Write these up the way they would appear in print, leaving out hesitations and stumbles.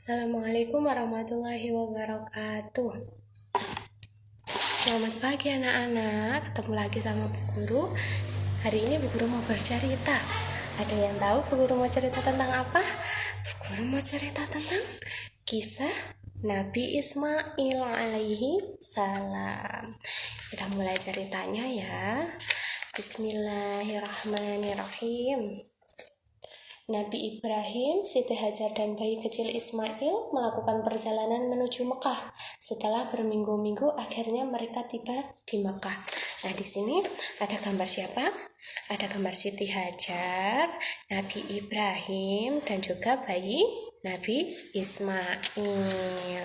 Assalamualaikum warahmatullahi wabarakatuh. Selamat pagi anak-anak, ketemu lagi sama Bu Guru. Hari ini Bu Guru mau bercerita. Ada yang tahu Bu Guru mau cerita tentang apa? Bu Guru mau cerita tentang kisah Nabi Ismail alaihi salam. Kita mulai ceritanya ya. Bismillahirrahmanirrahim. Nabi Ibrahim, Siti Hajar dan bayi kecil Ismail melakukan perjalanan menuju Mekah. Setelah berminggu-minggu, akhirnya mereka tiba di Mekah. Nah, di sini ada gambar siapa? Ada gambar Siti Hajar, Nabi Ibrahim, dan juga bayi Nabi Ismail.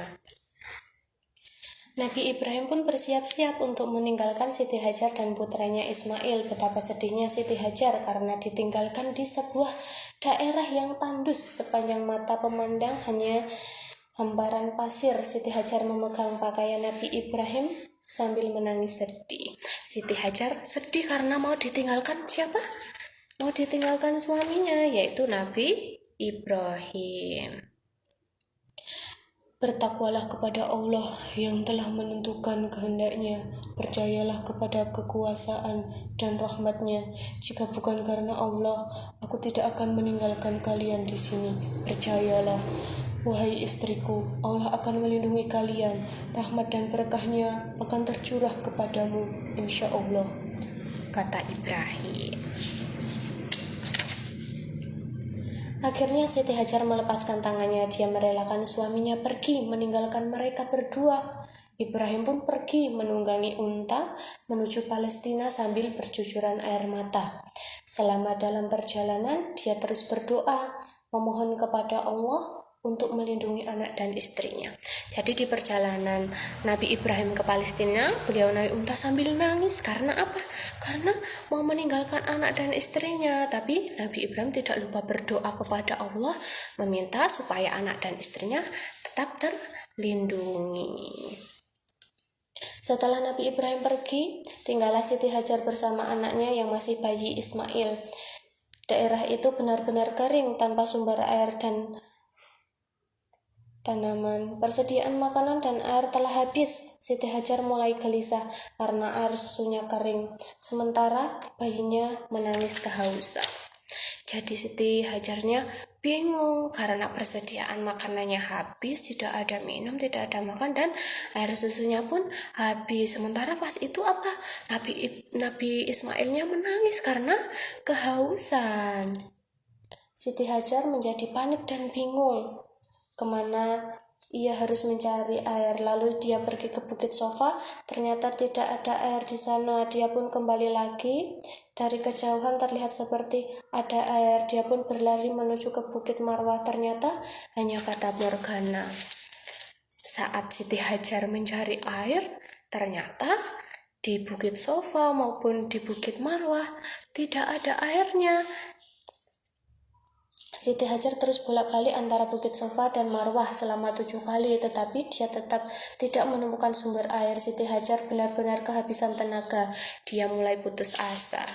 Nabi Ibrahim pun bersiap-siap untuk meninggalkan Siti Hajar dan putranya Ismail. Betapa sedihnya Siti Hajar karena ditinggalkan di sebuah daerah yang tandus. Sepanjang mata pemandang hanya hamparan pasir. Siti Hajar memegang pakaian Nabi Ibrahim sambil menangis sedih. Siti Hajar sedih karena mau ditinggalkan siapa? Mau ditinggalkan suaminya, yaitu Nabi Ibrahim. Bertakwalah kepada Allah yang telah menentukan kehendaknya. Percayalah kepada kekuasaan dan rahmatnya. Jika bukan karena Allah, aku tidak akan meninggalkan kalian di sini. Percayalah, wahai istriku, Allah akan melindungi kalian. Rahmat dan berkahnya akan tercurah kepadamu, insya Allah, kata Ibrahim. Akhirnya Siti Hajar melepaskan tangannya. Dia merelakan suaminya pergi meninggalkan mereka berdua. Ibrahim pun pergi menunggangi unta menuju Palestina sambil bercucuran air mata. Selama dalam perjalanan, dia terus berdoa, memohon kepada Allah untuk melindungi anak dan istrinya. Jadi di perjalanan Nabi Ibrahim ke Palestina, beliau naik unta sambil nangis. Karena apa? Karena mau meninggalkan anak dan istrinya. Tapi Nabi Ibrahim tidak lupa berdoa kepada Allah, meminta supaya anak dan istrinya tetap terlindungi. Setelah Nabi Ibrahim pergi, tinggallah Siti Hajar bersama anaknya yang masih bayi Ismail. Daerah itu benar-benar kering tanpa sumber air dan tanaman. Persediaan makanan dan air telah habis. Siti Hajar mulai gelisah karena air susunya kering, sementara bayinya menangis kehausan. Jadi Siti Hajarnya bingung karena persediaan makanannya habis, tidak ada minum, tidak ada makan, dan air susunya pun habis. Sementara pas itu apa? Nabi Ismailnya menangis karena kehausan. Siti Hajar menjadi panik dan bingung kemana ia harus mencari air. Lalu dia pergi ke Bukit Sofa, ternyata tidak ada air di sana. Dia pun kembali lagi. Dari kejauhan terlihat seperti ada air. Dia pun berlari menuju ke Bukit Marwah, ternyata hanya fata morgana. Saat Siti Hajar mencari air, ternyata di Bukit Sofa maupun di Bukit Marwah tidak ada airnya. Siti Hajar terus bolak-balik antara Bukit Sofa dan Marwah selama 7 kali, tetapi dia tetap tidak menemukan sumber air. Siti Hajar benar-benar kehabisan tenaga. Dia mulai putus asa.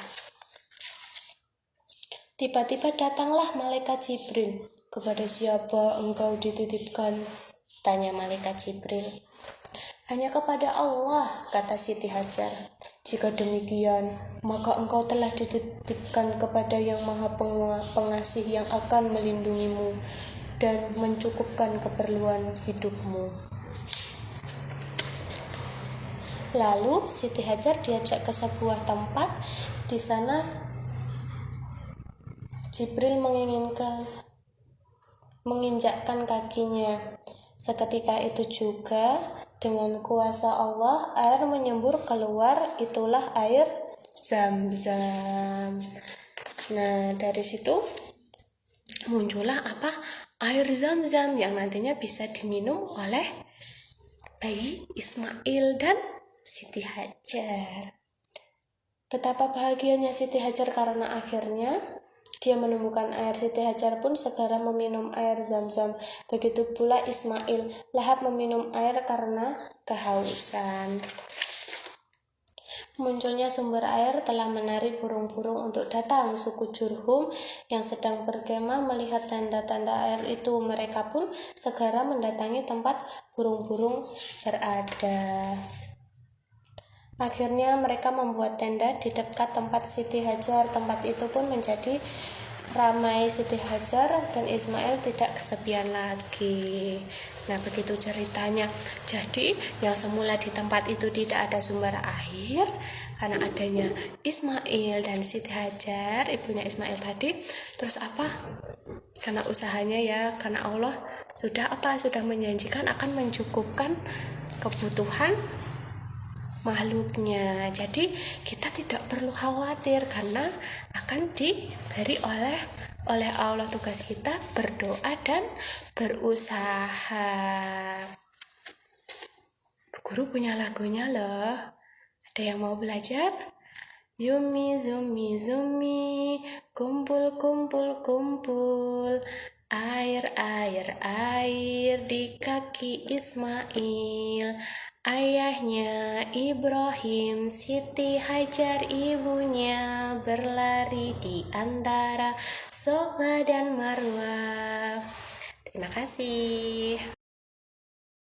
Tiba-tiba datanglah malaikat Jibril. Kepada siapa engkau dititipkan? Tanya malaikat Jibril. Hanya kepada Allah, kata Siti Hajar. Jika demikian, maka engkau telah dititipkan kepada yang maha pengasih yang akan melindungimu dan mencukupkan keperluan hidupmu. Lalu Siti Hajar diajak ke sebuah tempat. Di sana Jibril menginjakkan kakinya. Seketika itu juga dengan kuasa Allah air menyembur keluar, itulah air Zam-Zam. Nah, dari situ muncullah apa? Air Zam-Zam yang nantinya bisa diminum oleh bayi Ismail dan Siti Hajar. Betapa bahagianya Siti Hajar karena akhirnya dia menemukan air. Siti Hajar pun segera meminum air Zam-Zam. Begitu pula Ismail, lahap meminum air karena kehausan. Munculnya sumber air telah menarik burung-burung untuk datang. Suku Jurhum yang sedang berkemah melihat tanda-tanda air itu. Mereka pun segera mendatangi tempat burung-burung berada. Akhirnya mereka membuat tenda di dekat tempat Siti Hajar. Tempat itu pun menjadi ramai. Siti Hajar dan Ismail tidak kesepian lagi. Nah, begitu ceritanya. Jadi yang semula di tempat itu tidak ada sumber air, karena adanya Ismail dan Siti Hajar, ibunya Ismail tadi. Terus apa? Karena usahanya ya, karena Allah sudah menjanjikan akan mencukupkan kebutuhan makhluknya. Jadi kita tidak perlu khawatir karena akan diberi oleh Allah. Tugas kita berdoa dan berusaha. Guru punya lagunya loh. Ada yang mau belajar? Zumi zumi zumi, kumpul kumpul kumpul, air air air di kaki Ismail. Ayahnya Ibrahim, Siti Hajar ibunya, berlari di antara Safa dan Marwah. Terima kasih.